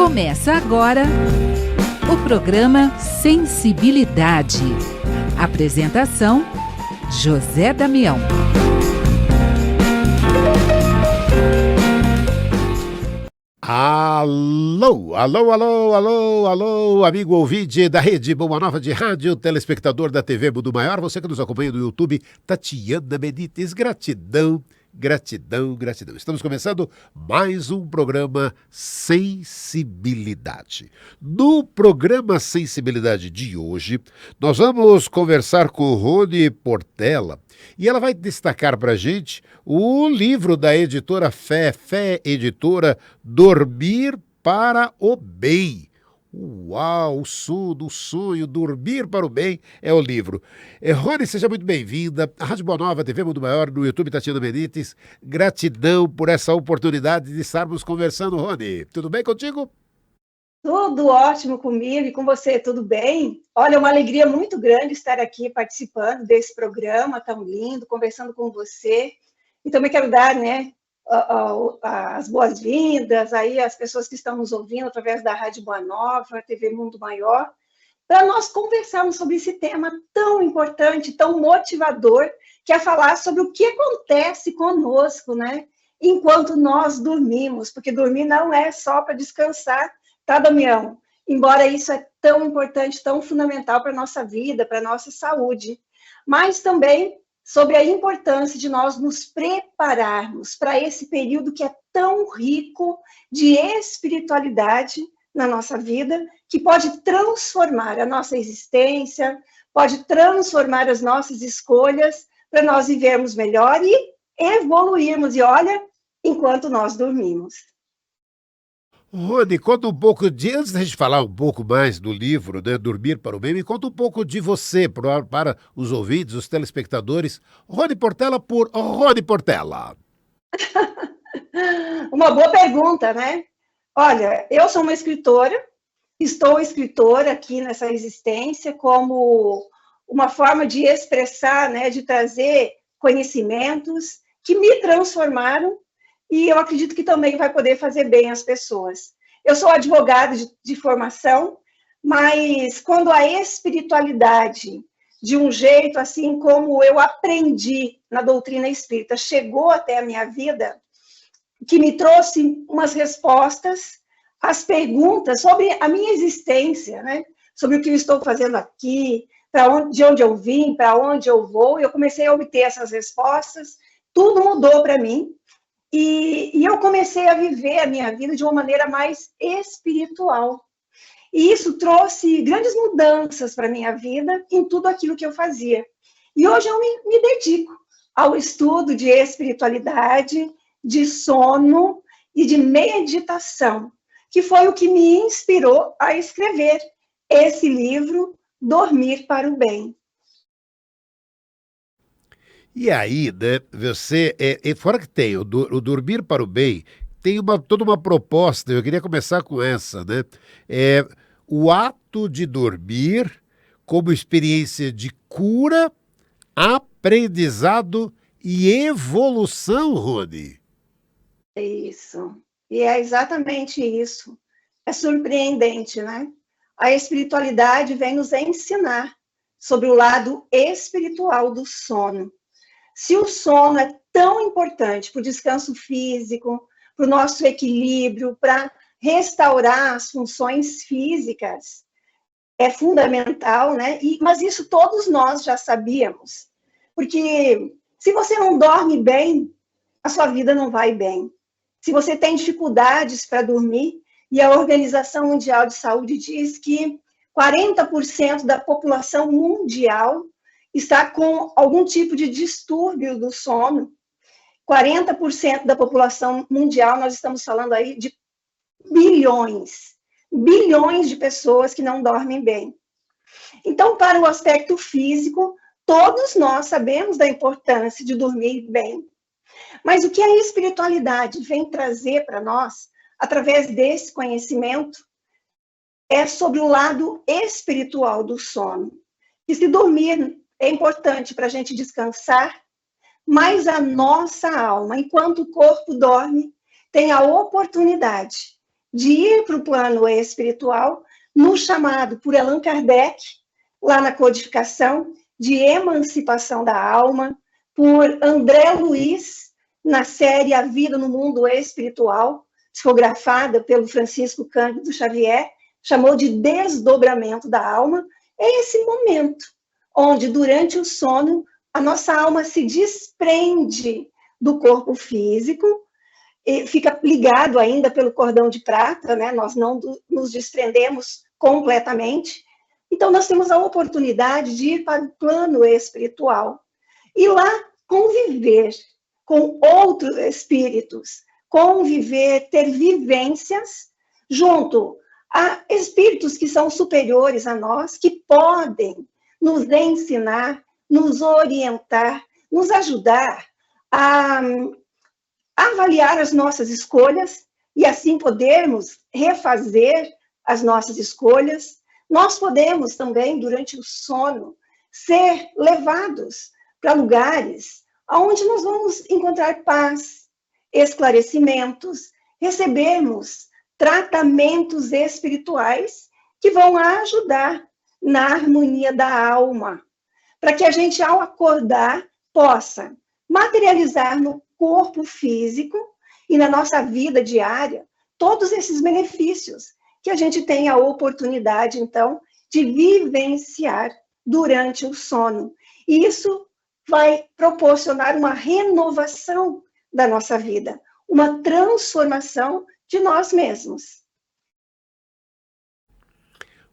Começa agora o programa Sensibilidade. Apresentação: José Damião. Alô, alô, alô, alô, alô, amigo ouvinte da Rede Boa Nova de Rádio, telespectador da TV Mundo Maior, você que nos acompanha no YouTube, Tatiana Benítez, gratidão, gratidão, gratidão. Estamos começando mais um programa Sensibilidade. No programa Sensibilidade de hoje, nós vamos conversar com o Rony Portela e ela vai destacar para a gente o livro da editora Fé Editora, Dormir para o Bem. Uau, o sonho, Dormir para o Bem é o livro. Rony, seja muito bem-vinda. A Rádio Boa Nova, TV Mundo Maior, no YouTube Tatiana Benítez. Gratidão por essa oportunidade de estarmos conversando, Rony. Tudo bem contigo? Tudo ótimo comigo e com você, tudo bem? Olha, é uma alegria muito grande estar aqui participando desse programa tão lindo, conversando com você. E também quero dar, as boas-vindas aí às pessoas que estão nos ouvindo através da Rádio Boa Nova, TV Mundo Maior, para nós conversarmos sobre esse tema tão importante, tão motivador, que é falar sobre o que acontece conosco, né? Enquanto nós dormimos, porque dormir não é só para descansar, tá, Damião? Embora isso é tão importante, tão fundamental para a nossa vida, para a nossa saúde, mas também sobre a importância de nós nos prepararmos para esse período que é tão rico de espiritualidade na nossa vida, que pode transformar a nossa existência, pode transformar as nossas escolhas para nós vivermos melhor e evoluirmos, e olha, enquanto nós dormimos. Rony, conta um pouco antes da gente falar um pouco mais do livro, né, Dormir para o Bem, me conta um pouco de você, para os ouvintes, os telespectadores. Rony Portela por Rony Portela. Uma boa pergunta, né? Olha, eu sou uma escritora, estou escritora aqui nessa existência como uma forma de expressar, né, de trazer conhecimentos que me transformaram. E eu acredito que também vai poder fazer bem às pessoas. Eu sou advogada de formação, mas quando a espiritualidade, de um jeito assim como eu aprendi na doutrina espírita, chegou até a minha vida, que me trouxe umas respostas às perguntas sobre a minha existência, né? Sobre o que eu estou fazendo aqui, de onde eu vim, para onde eu vou, eu comecei a obter essas respostas, tudo mudou para mim. E eu comecei a viver a minha vida de uma maneira mais espiritual. E isso trouxe grandes mudanças para a minha vida em tudo aquilo que eu fazia. E hoje eu me dedico ao estudo de espiritualidade, de sono e de meditação, que foi o que me inspirou a escrever esse livro, Dormir para o Bem. E aí, né, você, fora que tem o Dormir para o Bem, tem toda uma proposta, eu queria começar com essa, né? O ato de dormir como experiência de cura, aprendizado e evolução, Rony. Isso, e é exatamente isso. É surpreendente, né? A espiritualidade vem nos ensinar sobre o lado espiritual do sono. Se o sono é tão importante para o descanso físico, para o nosso equilíbrio, para restaurar as funções físicas, é fundamental, né? Mas isso todos nós já sabíamos. Porque se você não dorme bem, a sua vida não vai bem. Se você tem dificuldades para dormir, e a Organização Mundial de Saúde diz que 40% da população mundial está com algum tipo de distúrbio do sono. 40% da população mundial, nós estamos falando aí de bilhões de pessoas que não dormem bem. Então, para o aspecto físico, todos nós sabemos da importância de dormir bem. Mas o que a espiritualidade vem trazer para nós, através desse conhecimento, é sobre o lado espiritual do sono. E se dormir é importante para a gente descansar, mas a nossa alma, enquanto o corpo dorme, tem a oportunidade de ir para o plano espiritual, no chamado por Allan Kardec, lá na codificação, de emancipação da alma, por André Luiz, na série A Vida no Mundo Espiritual, psicografada pelo Francisco Cândido Xavier, chamou de desdobramento da alma. É esse momento onde, durante o sono, a nossa alma se desprende do corpo físico, e fica ligado ainda pelo cordão de prata, né? Nós não nos desprendemos completamente. Então, nós temos a oportunidade de ir para o plano espiritual e lá conviver com outros espíritos, conviver, ter vivências junto a espíritos que são superiores a nós, que podem nos ensinar, nos orientar, nos ajudar a avaliar as nossas escolhas e assim podermos refazer as nossas escolhas. Nós podemos também, durante o sono, ser levados para lugares onde nós vamos encontrar paz, esclarecimentos, recebermos tratamentos espirituais que vão ajudar na harmonia da alma, para que a gente, ao acordar, possa materializar no corpo físico e na nossa vida diária todos esses benefícios que a gente tem a oportunidade, então, de vivenciar durante o sono. E isso vai proporcionar uma renovação da nossa vida, uma transformação de nós mesmos.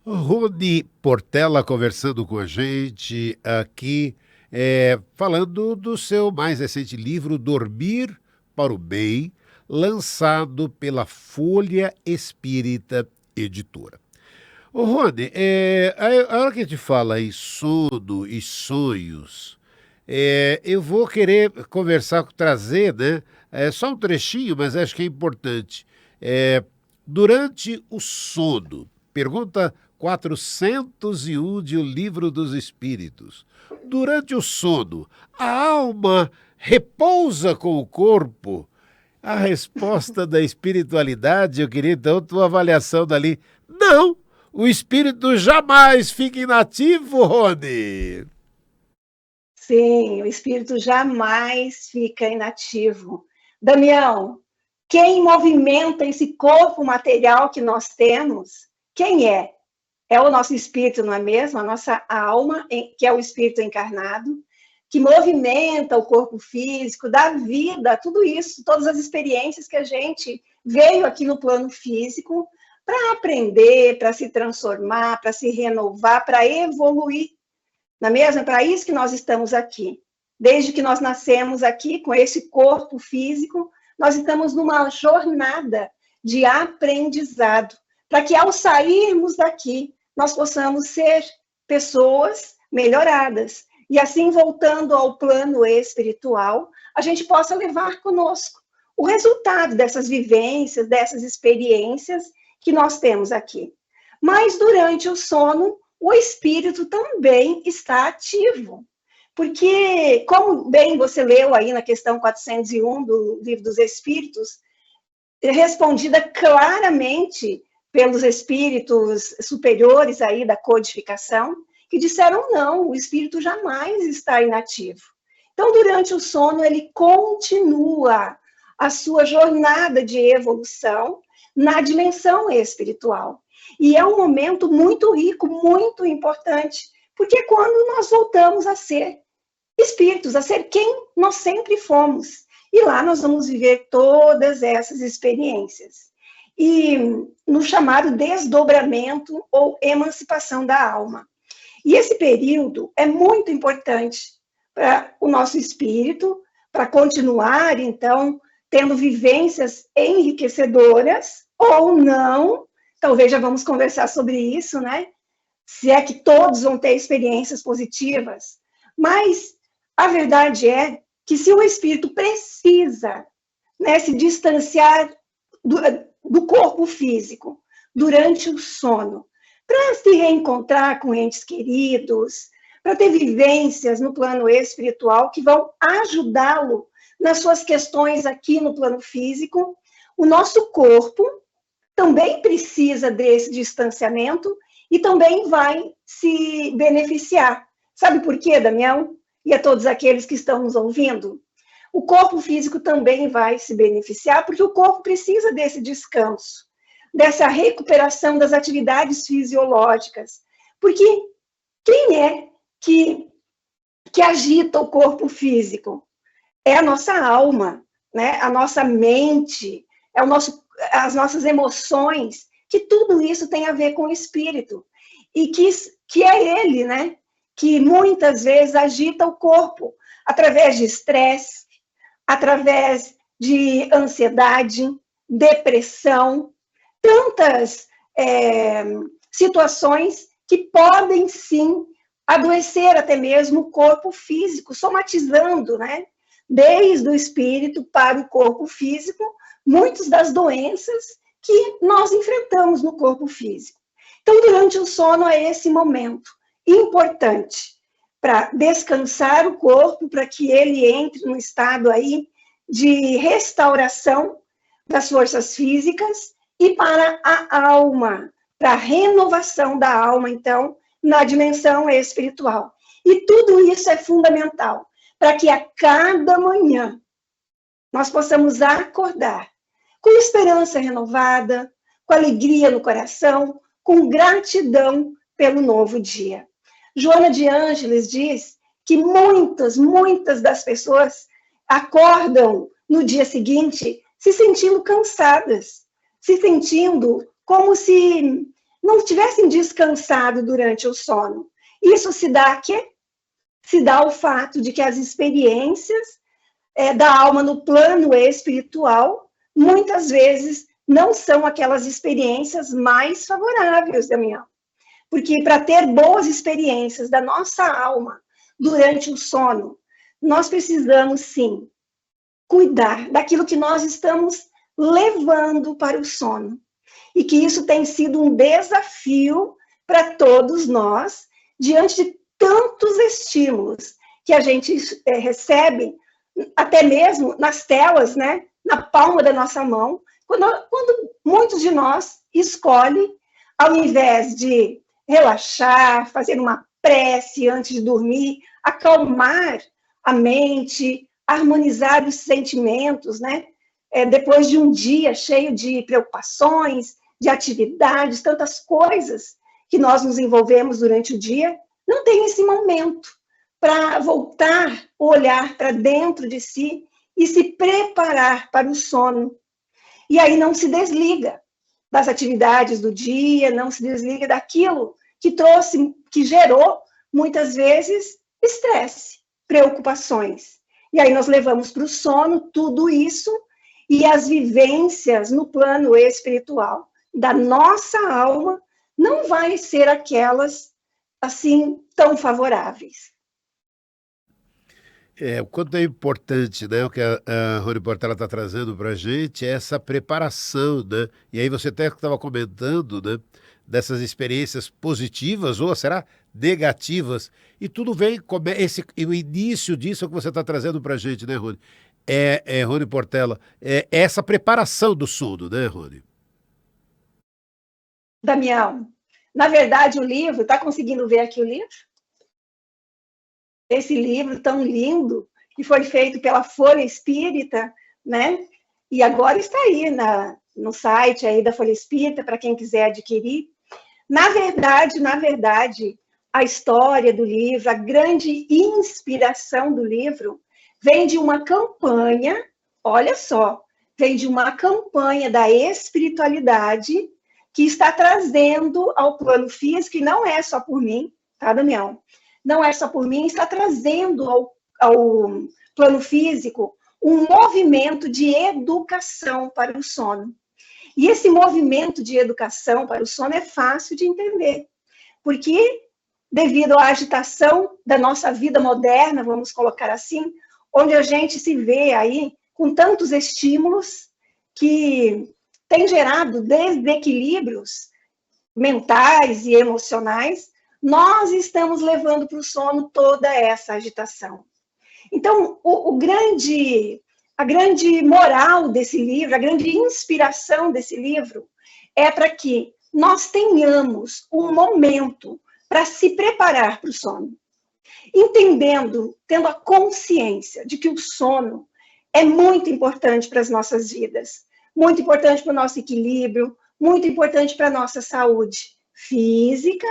Rony Portela conversando com a gente aqui, falando do seu mais recente livro, Dormir para o Bem, lançado pela Folha Espírita Editora. Ô Rony, a hora que a gente fala em sono e sonhos, eu vou querer conversar, trazer, né? Só um trechinho, mas acho que é importante. Durante o sono, pergunta 401 de O Livro dos Espíritos. Durante o sono, a alma repousa com o corpo? A resposta da espiritualidade, eu queria então tua avaliação dali. Não! O espírito jamais fica inativo, Rony. Sim, o espírito jamais fica inativo. Damião, quem movimenta esse corpo material que nós temos, quem é? É o nosso espírito, não é mesmo? A nossa alma, que é o espírito encarnado, que movimenta o corpo físico, dá vida, tudo isso, todas as experiências que a gente veio aqui no plano físico para aprender, para se transformar, para se renovar, para evoluir. Não é mesmo? É para isso que nós estamos aqui. Desde que nós nascemos aqui, com esse corpo físico, nós estamos numa jornada de aprendizado, para que ao sairmos daqui, nós possamos ser pessoas melhoradas. E assim, voltando ao plano espiritual, a gente possa levar conosco o resultado dessas vivências, dessas experiências que nós temos aqui. Mas durante o sono, o espírito também está ativo. Porque, como bem você leu aí na questão 401 do Livro dos Espíritos, respondida claramente pelos espíritos superiores aí da codificação, que disseram não, o espírito jamais está inativo. Então, durante o sono, ele continua a sua jornada de evolução na dimensão espiritual. E é um momento muito rico, muito importante, porque é quando nós voltamos a ser espíritos, a ser quem nós sempre fomos. E lá nós vamos viver todas essas experiências. E no chamado desdobramento ou emancipação da alma. E esse período é muito importante para o nosso espírito, para continuar, então, tendo vivências enriquecedoras ou não. Talvez já vamos conversar sobre isso, né? Se é que todos vão ter experiências positivas. Mas a verdade é que se o espírito precisa, né, se distanciar do corpo físico durante o sono, para se reencontrar com entes queridos, para ter vivências no plano espiritual que vão ajudá-lo nas suas questões aqui no plano físico, o nosso corpo também precisa desse distanciamento e também vai se beneficiar. Sabe por quê, Damião? E a todos aqueles que estão nos ouvindo? O corpo físico também vai se beneficiar, porque o corpo precisa desse descanso, dessa recuperação das atividades fisiológicas. Porque quem é que agita o corpo físico? É a nossa alma, né? A nossa mente, as nossas emoções, que tudo isso tem a ver com o espírito. E que é ele, né? Que muitas vezes agita o corpo através de estresse, através de ansiedade, depressão, tantas situações que podem, sim, adoecer até mesmo o corpo físico, somatizando, né? Desde o espírito para o corpo físico, muitas das doenças que nós enfrentamos no corpo físico. Então, durante o sono é esse momento importante para descansar o corpo, para que ele entre num estado aí de restauração das forças físicas, e para a alma, para a renovação da alma, então, na dimensão espiritual. E tudo isso é fundamental para que a cada manhã nós possamos acordar com esperança renovada, com alegria no coração, com gratidão pelo novo dia. Joana de Ângeles diz que muitas das pessoas acordam no dia seguinte se sentindo cansadas, se sentindo como se não tivessem descansado durante o sono. Isso se dá a quê? Se dá ao fato de que as experiências da alma no plano espiritual, muitas vezes, não são aquelas experiências mais favoráveis, Damião. Porque para ter boas experiências da nossa alma durante o sono, nós precisamos, sim, cuidar daquilo que nós estamos levando para o sono. E que isso tem sido um desafio para todos nós, diante de tantos estímulos que a gente recebe, até mesmo nas telas, né, na palma da nossa mão, quando muitos de nós escolhem, ao invés de relaxar, fazer uma prece antes de dormir, acalmar a mente, harmonizar os sentimentos, né? Depois de um dia cheio de preocupações, de atividades, tantas coisas que nós nos envolvemos durante o dia, não tem esse momento para voltar o olhar para dentro de si e se preparar para o sono. E aí não se desliga das atividades do dia, não se desliga daquilo que gerou, muitas vezes, estresse, preocupações. E aí nós levamos para o sono tudo isso e as vivências no plano espiritual da nossa alma não vai ser aquelas, assim, tão favoráveis. O quanto é importante, né, o que a Rony Portela está trazendo para a gente, é essa preparação, né? E aí você até estava comentando, né, dessas experiências positivas ou será negativas, e tudo vem, o início disso é o que você está trazendo para a gente, né, Rony? Rony Portela, essa preparação do sono, né, Rony? Damião, na verdade o livro, está conseguindo ver aqui o livro? Esse livro tão lindo, que foi feito pela Folha Espírita, né? E agora está aí no site aí da Folha Espírita, para quem quiser adquirir. Na verdade, a história do livro, a grande inspiração do livro, vem de uma campanha, olha só, vem de uma campanha da espiritualidade que está trazendo ao plano físico, e não é só por mim, tá, Damião? Não é só por mim, está trazendo ao plano físico um movimento de educação para o sono. E esse movimento de educação para o sono é fácil de entender, porque devido à agitação da nossa vida moderna, vamos colocar assim, onde a gente se vê aí com tantos estímulos que tem gerado desequilíbrios mentais e emocionais, nós estamos levando para o sono toda essa agitação. Então, a grande moral desse livro, a grande inspiração desse livro, é para que nós tenhamos um momento para se preparar para o sono. Entendendo, tendo a consciência de que o sono é muito importante para as nossas vidas, muito importante para o nosso equilíbrio, muito importante para a nossa saúde física,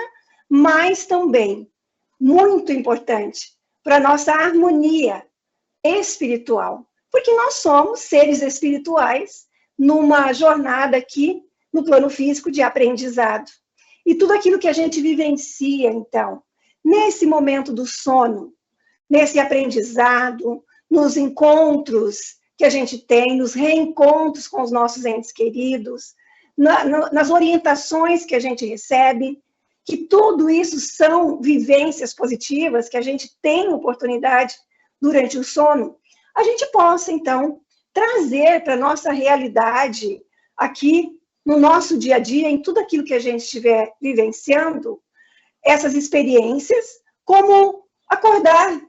mas também muito importante para a nossa harmonia espiritual, porque nós somos seres espirituais numa jornada aqui no plano físico de aprendizado. E tudo aquilo que a gente vivencia, então, nesse momento do sono, nesse aprendizado, nos encontros que a gente tem, nos reencontros com os nossos entes queridos, nas orientações que a gente recebe, que tudo isso são vivências positivas que a gente tem oportunidade durante o sono, a gente possa, então, trazer para a nossa realidade aqui no nosso dia a dia, em tudo aquilo que a gente estiver vivenciando, essas experiências, como acordar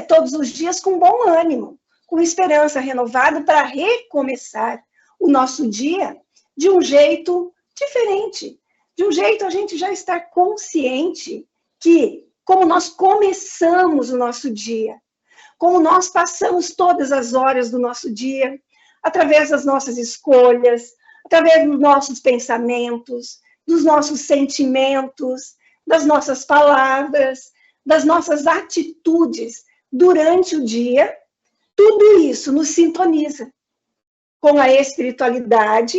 todos os dias com bom ânimo, com esperança renovada para recomeçar o nosso dia de um jeito diferente, de um jeito a gente já estar consciente que, como nós começamos o nosso dia, como nós passamos todas as horas do nosso dia, através das nossas escolhas, através dos nossos pensamentos, dos nossos sentimentos, das nossas palavras, das nossas atitudes durante o dia, tudo isso nos sintoniza com a espiritualidade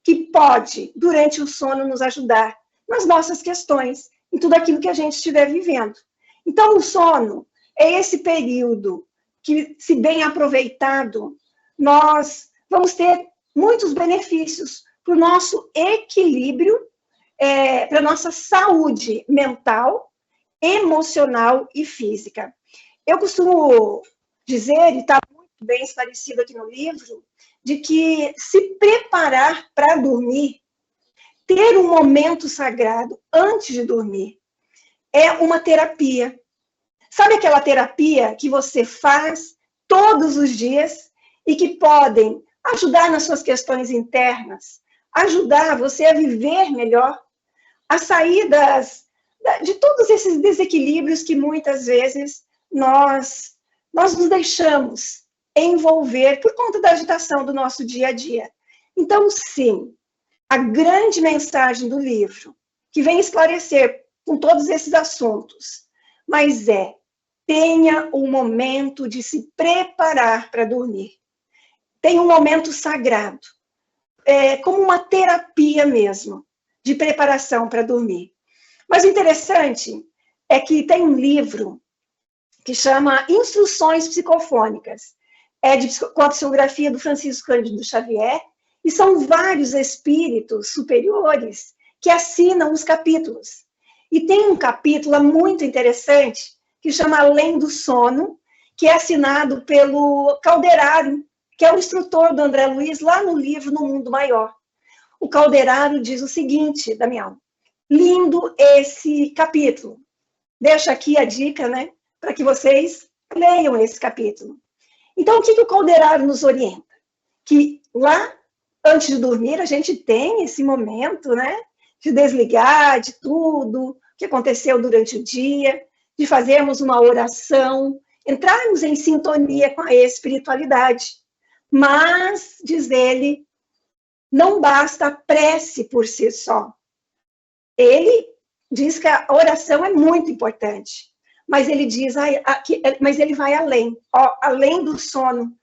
que pode, durante o sono, nos ajudar nas nossas questões, em tudo aquilo que a gente estiver vivendo. Então, o sono é esse período que, se bem aproveitado, nós vamos ter muitos benefícios para o nosso equilíbrio, para a nossa saúde mental, emocional e física. Eu costumo dizer, e está muito bem esclarecido aqui no livro, de que se preparar para dormir, ter um momento sagrado antes de dormir, é uma terapia. Sabe aquela terapia que você faz todos os dias e que podem ajudar nas suas questões internas, ajudar você a viver melhor, a sair de todos esses desequilíbrios que muitas vezes nós nos deixamos envolver por conta da agitação do nosso dia a dia. Então, sim, a grande mensagem do livro, que vem esclarecer com todos esses assuntos, mas tenha um momento de se preparar para dormir. Tenha um momento sagrado, como uma terapia mesmo, de preparação para dormir. Mas o interessante é que tem um livro que chama Instruções Psicofônicas, com a psicografia do Francisco Cândido Xavier, e são vários espíritos superiores que assinam os capítulos. E tem um capítulo muito interessante que chama Além do Sono, que é assinado pelo Calderaro, que é o instrutor do André Luiz, lá no livro No Mundo Maior. O Calderaro diz o seguinte, Damião, lindo esse capítulo. Deixo aqui a dica, né, para que vocês leiam esse capítulo. Então, o que o Calderaro nos orienta? Que lá, antes de dormir, a gente tem esse momento, né, de desligar de tudo que aconteceu durante o dia, de fazermos uma oração, entrarmos em sintonia com a espiritualidade. Mas, diz ele, não basta a prece por si só. Ele diz que a oração é muito importante, mas ele diz, mas ele vai além, além do sono.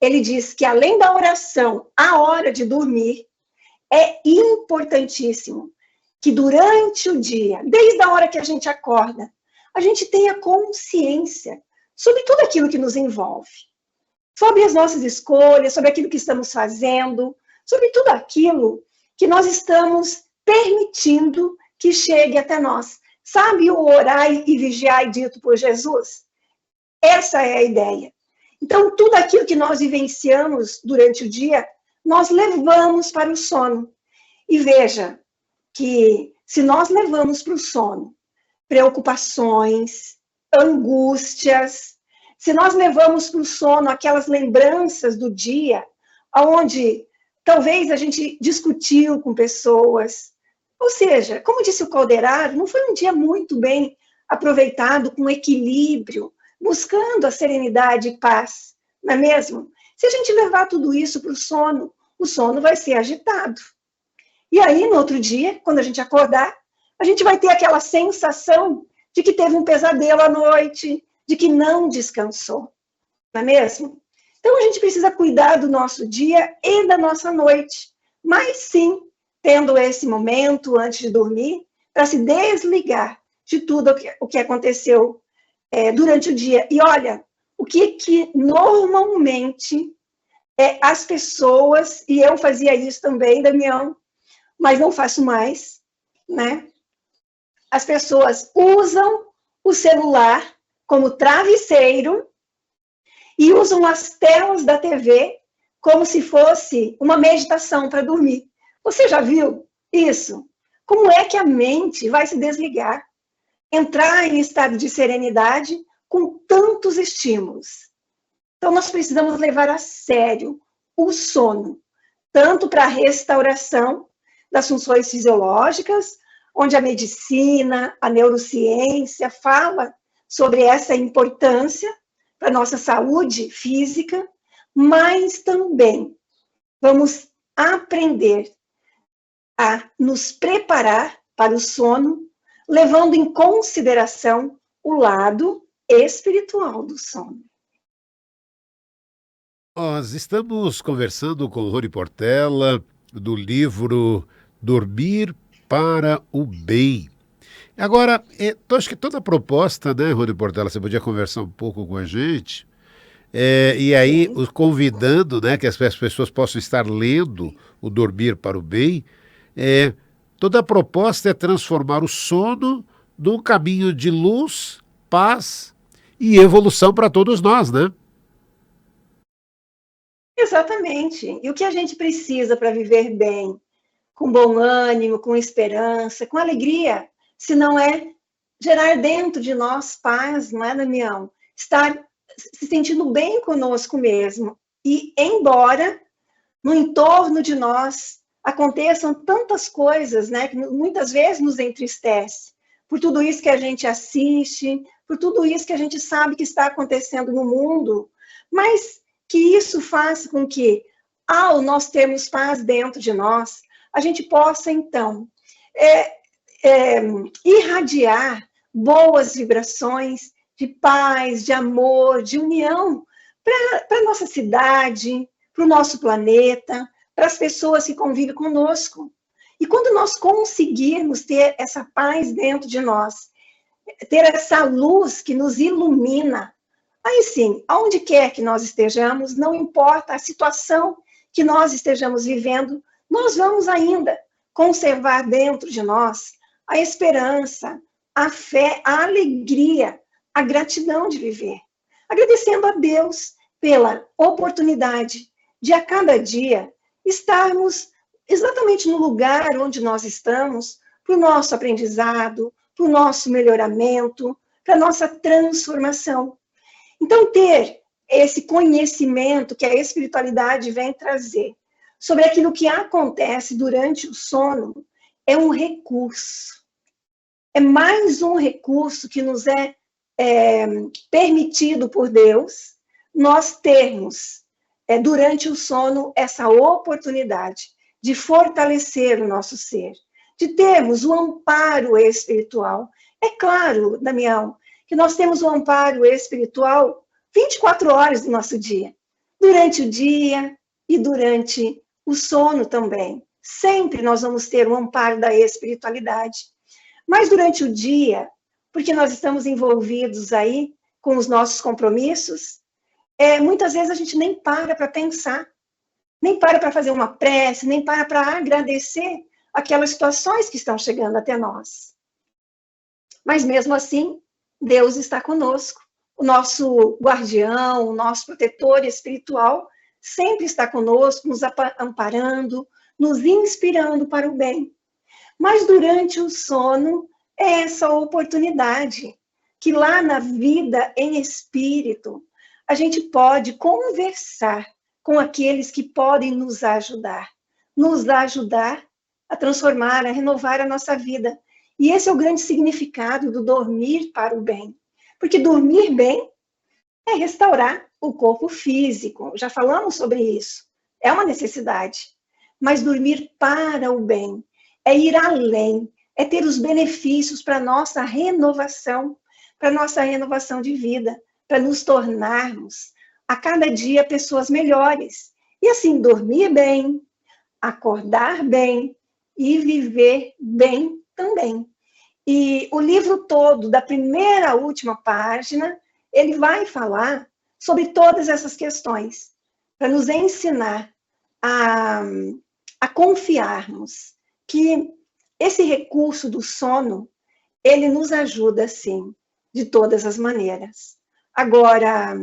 Ele diz que além da oração, a hora de dormir, é importantíssimo que durante o dia, desde a hora que a gente acorda, a gente tenha consciência sobre tudo aquilo que nos envolve, sobre as nossas escolhas, sobre aquilo que estamos fazendo, sobre tudo aquilo que nós estamos permitindo que chegue até nós. Sabe o orai e vigiai dito por Jesus? Essa é a ideia. Então, tudo aquilo que nós vivenciamos durante o dia, nós levamos para o sono. E veja que se nós levamos para o sono preocupações, angústias, se nós levamos para o sono aquelas lembranças do dia, onde talvez a gente discutiu com pessoas. Ou seja, como disse o Calderaro, não foi um dia muito bem aproveitado, com equilíbrio, buscando a serenidade e paz, não é mesmo? Se a gente levar tudo isso para o sono vai ser agitado. E aí, no outro dia, quando a gente acordar, a gente vai ter aquela sensação de que teve um pesadelo à noite, de que não descansou, não é mesmo? Então, a gente precisa cuidar do nosso dia e da nossa noite, mas sim, tendo esse momento antes de dormir, para se desligar de tudo o que aconteceu durante o dia. E olha, o que normalmente as pessoas, e eu fazia isso também, Damião, mas não faço mais, né? As pessoas usam o celular como travesseiro e usam as telas da TV como se fosse uma meditação para dormir. Você já viu isso? Como é que a mente vai se desligar, entrar em estado de serenidade com tantos estímulos? Então, nós precisamos levar a sério o sono, tanto para a restauração das funções fisiológicas, onde a medicina, a neurociência fala sobre essa importância para a nossa saúde física, mas também vamos aprender a nos preparar para o sono, levando em consideração o lado espiritual do sono. Nós estamos conversando com Rony Portela, do livro Dormir para o Bem. Agora, acho que toda a proposta, né, Rony Portela, você podia conversar um pouco com a gente, e aí convidando, né, que as pessoas possam estar lendo o Dormir para o Bem. Toda a proposta é transformar o sono num caminho de luz, paz e evolução para todos nós, né? Exatamente. E o que a gente precisa para viver bem, com bom ânimo, com esperança, com alegria, se não é gerar dentro de nós paz, não é, Damião? Estar se sentindo bem conosco mesmo. E embora no entorno de nós aconteçam tantas coisas, né, que muitas vezes nos entristece, por tudo isso que a gente assiste, por tudo isso que a gente sabe que está acontecendo no mundo, mas que isso faça com que, ao nós termos paz dentro de nós, a gente possa, então, irradiar boas vibrações de paz, de amor, de união para a nossa cidade, para o nosso planeta, para as pessoas que convivem conosco. E quando nós conseguirmos ter essa paz dentro de nós, ter essa luz que nos ilumina, aí sim, aonde quer que nós estejamos, não importa a situação que nós estejamos vivendo, nós vamos ainda conservar dentro de nós a esperança, a fé, a alegria, a gratidão de viver. Agradecendo a Deus pela oportunidade de a cada dia estarmos exatamente no lugar onde nós estamos, para o nosso aprendizado, para o nosso melhoramento, para a nossa transformação. Então, ter esse conhecimento que a espiritualidade vem trazer sobre aquilo que acontece durante o sono é um recurso. É mais um recurso que nos é permitido por Deus nós termos, durante o sono, essa oportunidade de fortalecer o nosso ser, de termos o amparo espiritual. É claro, Damião, que nós temos o amparo espiritual 24 horas do nosso dia, durante o dia e durante o sono também. Sempre nós vamos ter o amparo da espiritualidade. Mas durante o dia, porque nós estamos envolvidos aí com os nossos compromissos, muitas vezes a gente nem para pensar, nem para fazer uma prece, nem para agradecer aquelas situações que estão chegando até nós. Mas mesmo assim, Deus está conosco. O nosso guardião, o nosso protetor espiritual sempre está conosco, nos amparando, nos inspirando para o bem. Mas durante o sono, é essa oportunidade que lá na vida em espírito, a gente pode conversar com aqueles que podem nos ajudar a transformar, a renovar a nossa vida. E esse é o grande significado do dormir para o bem. Porque dormir bem é restaurar o corpo físico. Já falamos sobre isso. É uma necessidade. Mas dormir para o bem é ir além, é ter os benefícios para a nossa renovação de vida, para nos tornarmos a cada dia pessoas melhores. E assim, dormir bem, acordar bem e viver bem também. E o livro todo, da primeira à última página, ele vai falar sobre todas essas questões, para nos ensinar a confiarmos que esse recurso do sono, ele nos ajuda, sim, de todas as maneiras. Agora,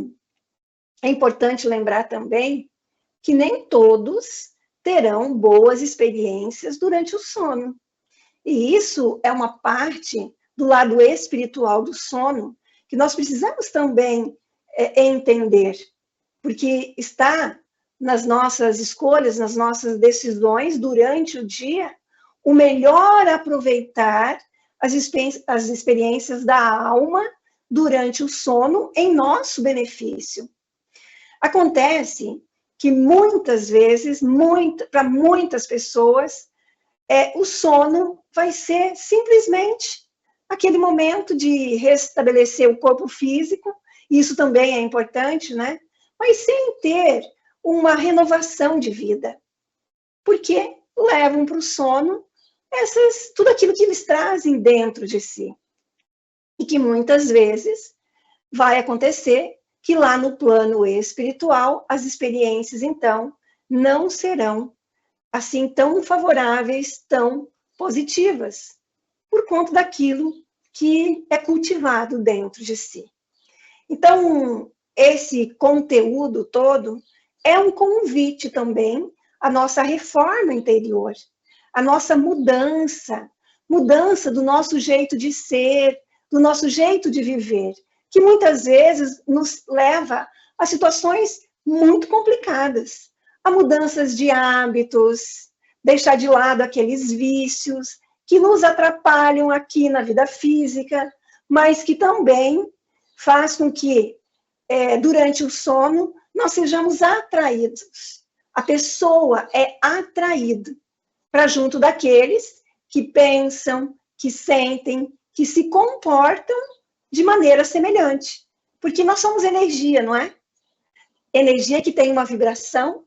é importante lembrar também que nem todos terão boas experiências durante o sono. E isso é uma parte do lado espiritual do sono que nós precisamos também entender, porque está nas nossas escolhas, nas nossas decisões durante o dia, o melhor aproveitar as experiências da alma durante o sono em nosso benefício. Acontece que muitas vezes, para muitas pessoas, o sono vai ser simplesmente aquele momento de restabelecer o corpo físico, e isso também é importante, né? Mas sem ter uma renovação de vida, porque levam para o sono tudo aquilo que eles trazem dentro de si. E que muitas vezes vai acontecer que lá no plano espiritual, as experiências, então, não serão assim tão favoráveis, tão positivas, por conta daquilo que é cultivado dentro de si. Então, esse conteúdo todo é um convite também à nossa reforma interior, à nossa mudança do nosso jeito de ser, do nosso jeito de viver, que muitas vezes nos leva a situações muito complicadas, a mudanças de hábitos, deixar de lado aqueles vícios que nos atrapalham aqui na vida física, mas que também faz com que, durante o sono, nós sejamos atraídos. A pessoa é atraída para junto daqueles que pensam, que sentem, que se comportam de maneira semelhante. Porque nós somos energia, não é? Energia que tem uma vibração,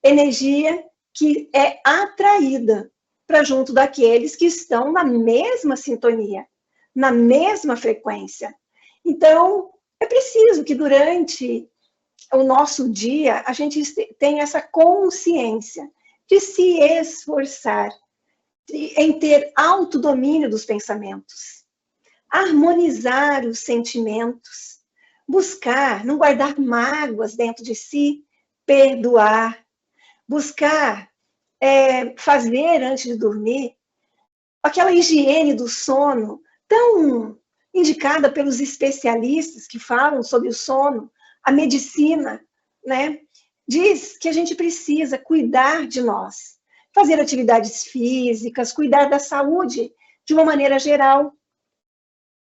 energia que é atraída para junto daqueles que estão na mesma sintonia, na mesma frequência. Então, é preciso que durante o nosso dia a gente tenha essa consciência de se esforçar em ter autodomínio dos pensamentos, harmonizar os sentimentos, buscar não guardar mágoas dentro de si, perdoar, buscar fazer antes de dormir aquela higiene do sono tão indicada pelos especialistas que falam sobre o sono. A medicina, né, diz que a gente precisa cuidar de nós, fazer atividades físicas, cuidar da saúde de uma maneira geral.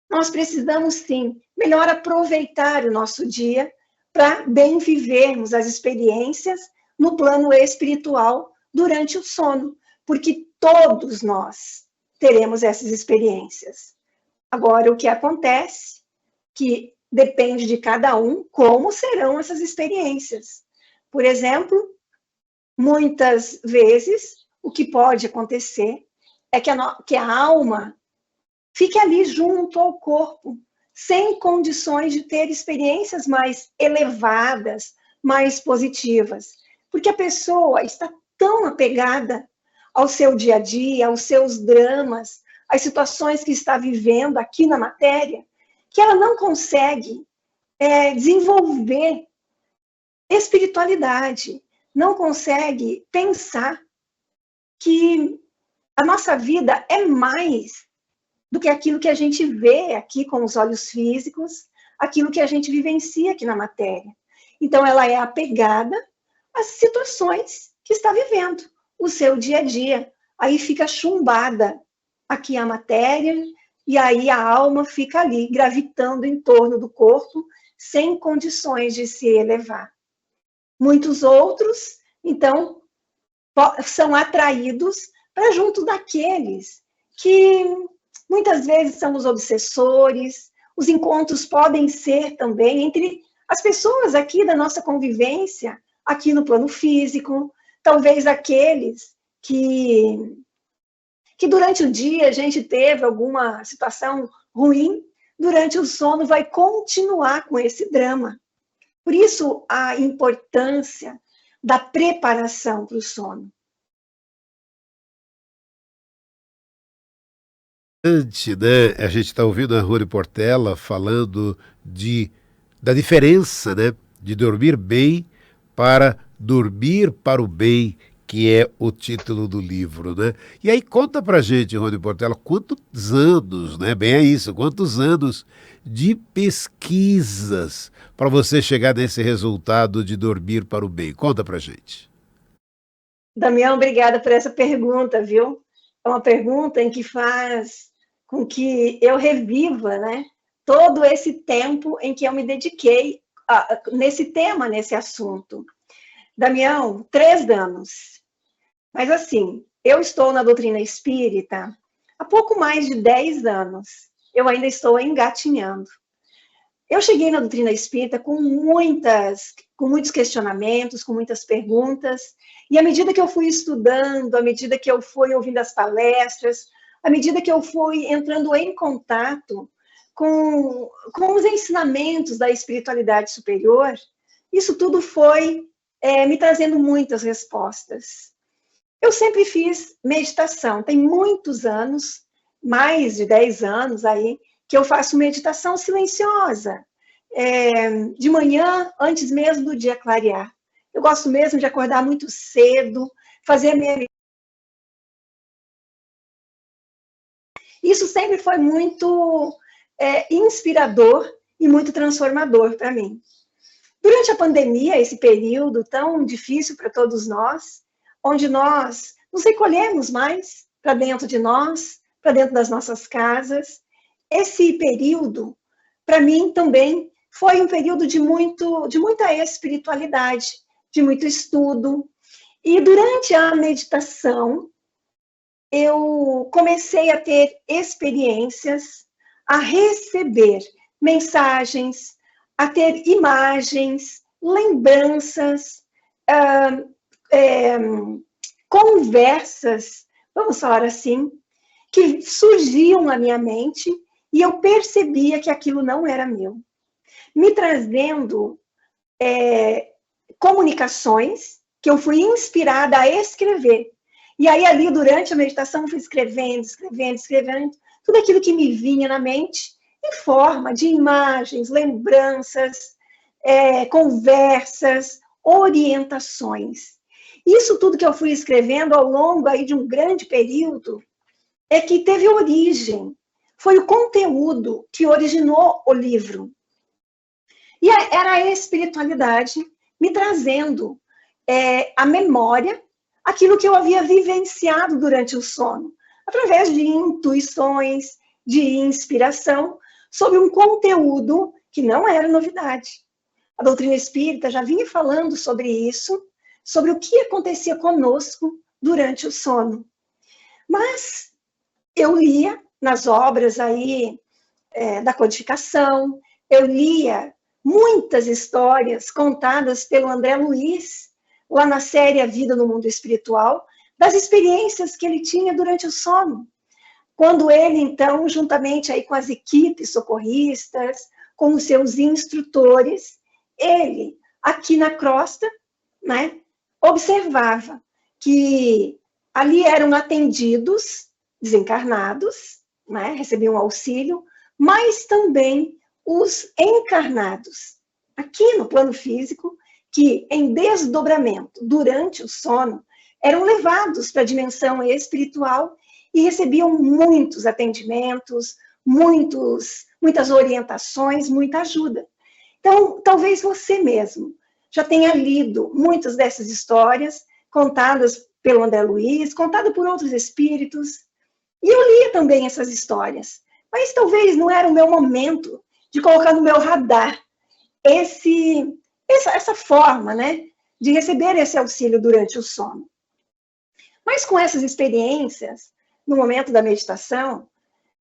Nós precisamos, sim, melhor aproveitar o nosso dia para bem vivermos as experiências no plano espiritual durante o sono, porque todos nós teremos essas experiências. Agora, o que acontece, que depende de cada um, como serão essas experiências. Por exemplo, muitas vezes, o que pode acontecer é que a alma fique ali junto ao corpo, sem condições de ter experiências mais elevadas, mais positivas. Porque a pessoa está tão apegada ao seu dia a dia, aos seus dramas, às situações que está vivendo aqui na matéria, que ela não consegue desenvolver espiritualidade, não consegue pensar que a nossa vida é mais do que aquilo que a gente vê aqui com os olhos físicos, aquilo que a gente vivencia aqui na matéria. Então, ela é apegada as situações que está vivendo, o seu dia a dia. Aí fica chumbada aqui a matéria, e aí a alma fica ali, gravitando em torno do corpo, sem condições de se elevar. Muitos outros, então, são atraídos para junto daqueles que muitas vezes são os obsessores. Os encontros podem ser também entre as pessoas aqui da nossa convivência, aqui no plano físico, talvez aqueles que durante o dia a gente teve alguma situação ruim, durante o sono vai continuar com esse drama. Por isso, a importância da preparação para o sono. Né? A gente está ouvindo a Rony Portela falando da diferença, né, de dormir bem para dormir para o bem, que é o título do livro, né? E aí conta pra gente, Rony Portela, quantos anos, né? Bem é isso, quantos anos de pesquisas para você chegar nesse resultado de dormir para o bem. Conta pra gente. Damião, obrigada por essa pergunta, viu? É uma pergunta em que faz com que eu reviva, né, todo esse tempo em que eu me dediquei nesse tema, nesse assunto. Damião, 3 anos. Mas assim, eu estou na doutrina espírita há pouco mais de 10 anos. Eu ainda estou engatinhando. Eu cheguei na doutrina espírita com muitos questionamentos, com muitas perguntas, e à medida que eu fui estudando, à medida que eu fui ouvindo as palestras, à medida que eu fui entrando em contato com os ensinamentos da espiritualidade superior, isso tudo foi me trazendo muitas respostas. Eu sempre fiz meditação, tem muitos anos, mais de 10 anos aí, que eu faço meditação silenciosa, de manhã, antes mesmo do dia clarear. Eu gosto mesmo de acordar muito cedo, fazer a minha... Isso sempre foi muito inspirador e muito transformador para mim. Durante a pandemia, esse período tão difícil para todos nós, onde nós nos recolhemos mais para dentro de nós, para dentro das nossas casas, esse período, para mim também, foi um período de muita espiritualidade, de muito estudo. E durante a meditação, eu comecei a ter experiências, a receber mensagens, a ter imagens, lembranças, conversas, vamos falar assim, que surgiam na minha mente e eu percebia que aquilo não era meu. Me trazendo comunicações que eu fui inspirada a escrever. E aí, ali, durante a meditação, eu fui escrevendo, tudo aquilo que me vinha na mente, em forma de imagens, lembranças, conversas, orientações. Isso tudo que eu fui escrevendo ao longo aí de um grande período é que teve origem. Foi o conteúdo que originou o livro. E era a espiritualidade me trazendo a memória, aquilo que eu havia vivenciado durante o sono, através de intuições, de inspiração, sobre um conteúdo que não era novidade. A doutrina espírita já vinha falando sobre isso, sobre o que acontecia conosco durante o sono. Mas eu lia nas obras aí da codificação, eu lia muitas histórias contadas pelo André Luiz, lá na série A Vida no Mundo Espiritual, das experiências que ele tinha durante o sono. Quando ele, então, juntamente aí com as equipes socorristas, com os seus instrutores, ele, aqui na crosta, né, observava que ali eram atendidos desencarnados, né, recebiam auxílio, mas também os encarnados, aqui no plano físico, que em desdobramento, durante o sono, eram levados para a dimensão espiritual e recebiam muitos atendimentos, muitas orientações, muita ajuda. Então, talvez você mesmo já tenha lido muitas dessas histórias, contadas pelo André Luiz, contadas por outros espíritos, e eu lia também essas histórias, mas talvez não era o meu momento de colocar no meu radar essa forma, né, de receber esse auxílio durante o sono. Mas com essas experiências, no momento da meditação,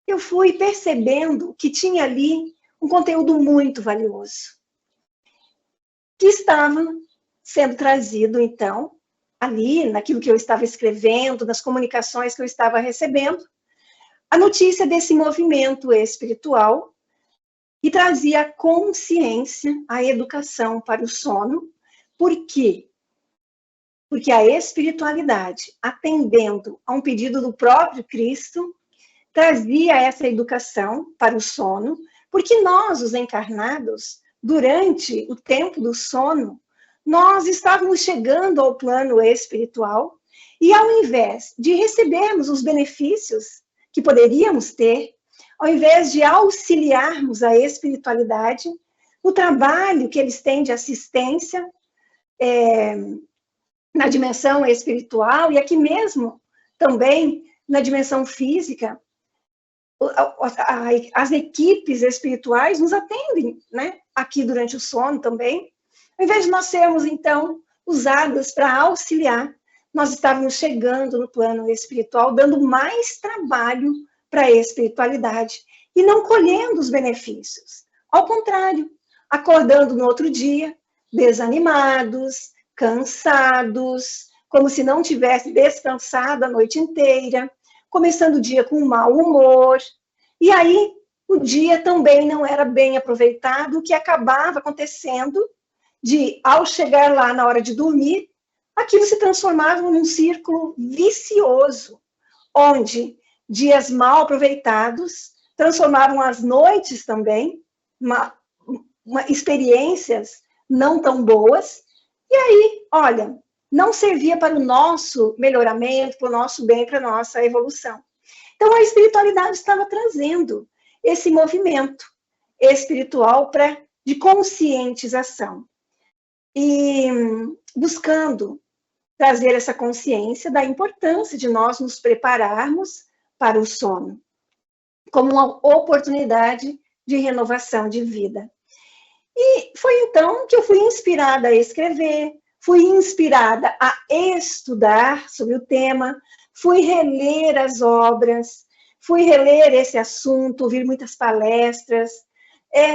eu fui percebendo que tinha ali um conteúdo muito valioso, que estava sendo trazido, então, ali, naquilo que eu estava escrevendo, nas comunicações que eu estava recebendo, a notícia desse movimento espiritual que trazia a consciência, a educação para o sono. Por quê? Porque a espiritualidade, atendendo a um pedido do próprio Cristo, trazia essa educação para o sono, porque nós, os encarnados, durante o tempo do sono, nós estávamos chegando ao plano espiritual e, ao invés de recebermos os benefícios que poderíamos ter, ao invés de auxiliarmos a espiritualidade, o trabalho que eles têm de assistência na dimensão espiritual e aqui mesmo também na dimensão física, as equipes espirituais nos atendem, né, aqui durante o sono também. Ao invés de nós sermos, então, usadas para auxiliar, nós estávamos chegando no plano espiritual, dando mais trabalho para a espiritualidade e não colhendo os benefícios. Ao contrário, acordando no outro dia, desanimados, cansados, como se não tivesse descansado a noite inteira, começando o dia com mau humor. E aí, o dia também não era bem aproveitado, o que acabava acontecendo de, ao chegar lá na hora de dormir, aquilo se transformava num círculo vicioso, onde dias mal aproveitados transformavam as noites também, experiências não tão boas, e aí, olha, não servia para o nosso melhoramento, para o nosso bem, para a nossa evolução. Então, a espiritualidade estava trazendo esse movimento espiritual de conscientização e buscando trazer essa consciência da importância de nós nos prepararmos para o sono, como uma oportunidade de renovação de vida. E foi então que eu fui inspirada a escrever, fui inspirada a estudar sobre o tema, fui reler as obras, fui reler esse assunto, ouvir muitas palestras.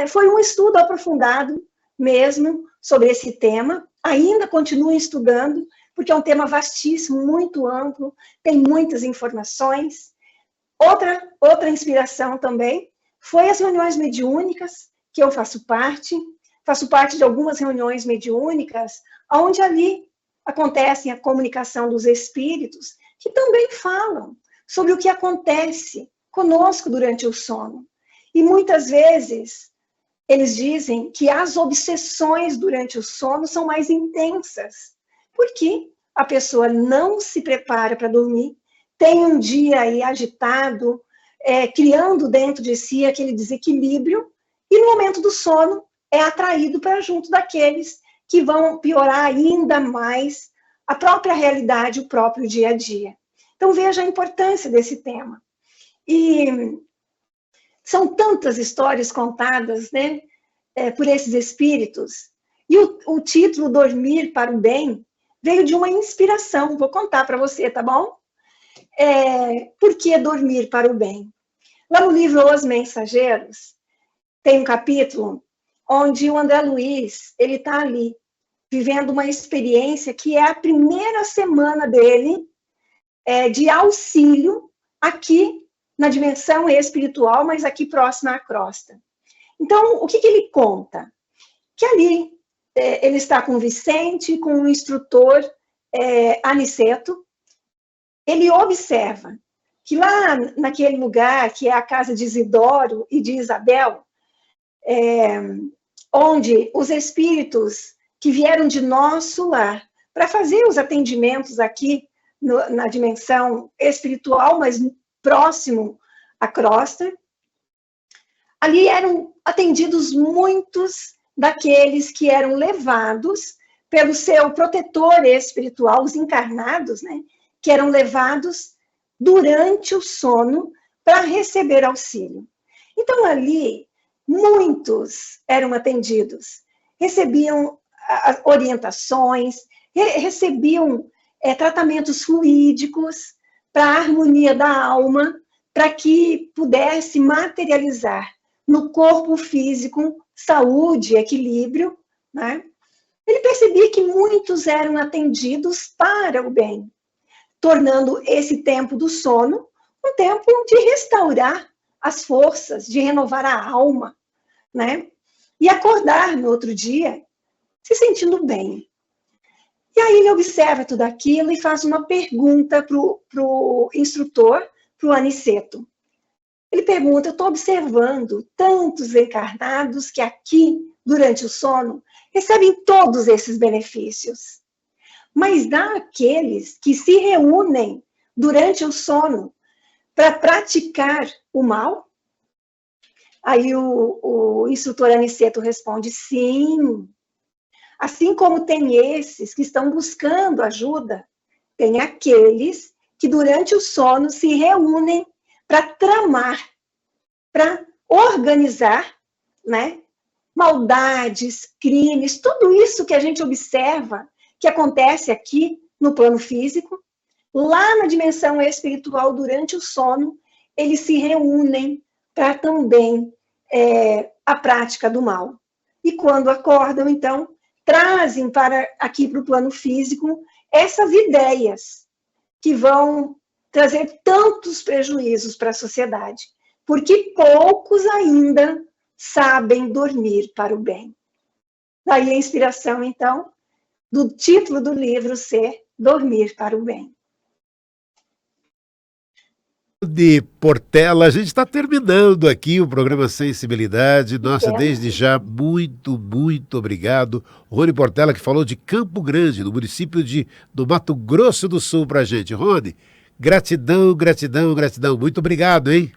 Foi um estudo aprofundado mesmo sobre esse tema. Ainda continuo estudando, porque é um tema vastíssimo, muito amplo, tem muitas informações. Outra inspiração também foi as reuniões mediúnicas, que eu faço parte de algumas reuniões mediúnicas, onde ali acontece a comunicação dos espíritos, que também falam sobre o que acontece conosco durante o sono. E muitas vezes eles dizem que as obsessões durante o sono são mais intensas, porque a pessoa não se prepara para dormir, tem um dia aí agitado, criando dentro de si aquele desequilíbrio, e no momento do sono é atraído para junto daqueles que vão piorar ainda mais a própria realidade, o próprio dia a dia. Então veja a importância desse tema. E são tantas histórias contadas, né, por esses espíritos, e o título Dormir para o Bem veio de uma inspiração, vou contar para você, tá bom? Por que dormir para o bem? Lá no livro Os Mensageiros, tem um capítulo onde o André Luiz, ele está ali, vivendo uma experiência que é a primeira semana dele de auxílio aqui na dimensão espiritual, mas aqui próxima à crosta. Então, o que ele conta? Que ali ele está com o Vicente, com o instrutor Aniceto. Ele observa que lá naquele lugar, que é a casa de Isidoro e de Isabel, onde os espíritos que vieram de nosso lar para fazer os atendimentos aqui na dimensão espiritual, mas próximo à crosta, ali eram atendidos muitos daqueles que eram levados pelo seu protetor espiritual, os encarnados, né, que eram levados durante o sono para receber auxílio. Então, ali, muitos eram atendidos, recebiam orientações, recebiam tratamentos fluídicos para a harmonia da alma, para que pudesse materializar no corpo físico saúde, equilíbrio, né? Ele percebia que muitos eram atendidos para o bem, tornando esse tempo do sono um tempo de restaurar as forças, de renovar a alma, né? E acordar no outro dia se sentindo bem. E aí ele observa tudo aquilo e faz uma pergunta para o instrutor, para o Aniceto. Ele pergunta: eu estou observando tantos encarnados que aqui, durante o sono, recebem todos esses benefícios. Mas dá aqueles que se reúnem durante o sono para praticar o mal? Aí o instrutor Aniceto responde: sim. Assim como tem esses que estão buscando ajuda, tem aqueles que durante o sono se reúnem para tramar, para organizar, né, maldades, crimes, tudo isso que a gente observa que acontece aqui no plano físico, lá na dimensão espiritual, durante o sono, eles se reúnem para também a prática do mal. E quando acordam, então, trazem aqui para o plano físico essas ideias que vão trazer tantos prejuízos para a sociedade, porque poucos ainda sabem dormir para o bem. Daí a inspiração, então, do título do livro ser Dormir para o Bem. De Portela, a gente está terminando aqui o programa Sensibilidade. Nossa, desde já, muito, muito obrigado. Rony Portela, que falou de Campo Grande, no município do Mato Grosso do Sul, para a gente. Rony, gratidão, gratidão, gratidão. Muito obrigado, hein?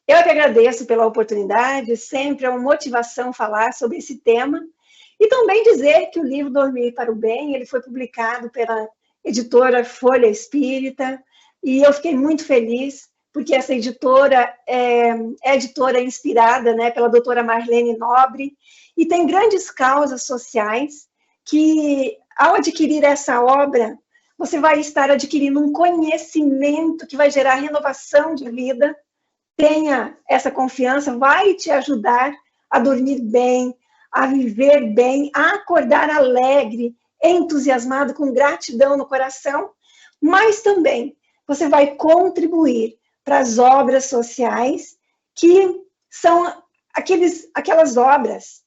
Eu que agradeço pela oportunidade, sempre é uma motivação falar sobre esse tema. E também dizer que o livro Dormir para o Bem, ele foi publicado pela editora Folha Espírita, e eu fiquei muito feliz, porque essa editora é editora inspirada, né, pela doutora Marlene Nobre, e tem grandes causas sociais que, ao adquirir essa obra, você vai estar adquirindo um conhecimento que vai gerar renovação de vida. Tenha essa confiança, vai te ajudar a dormir bem, a viver bem, a acordar alegre, entusiasmado, com gratidão no coração, mas também você vai contribuir para as obras sociais, que são aquelas obras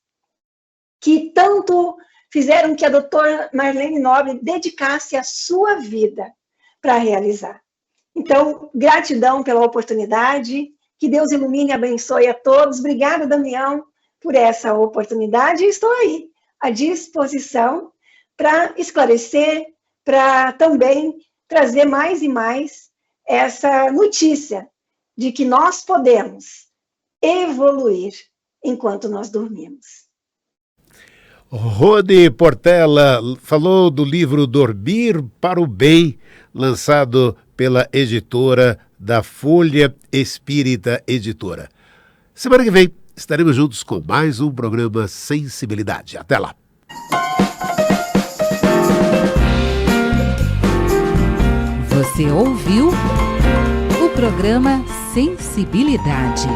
que tanto fizeram que a doutora Marlene Nobre dedicasse a sua vida para realizar. Então, gratidão pela oportunidade, que Deus ilumine e abençoe a todos. Obrigada, Damião, por essa oportunidade. Estou aí, à disposição, para esclarecer, para também trazer mais e mais essa notícia de que nós podemos evoluir enquanto nós dormimos. Rony Portela falou do livro Dormir para o Bem, lançado pela editora da Folha Espírita Editora. Semana que vem estaremos juntos com mais um programa Sensibilidade. Até lá! Você ouviu o programa Sensibilidade.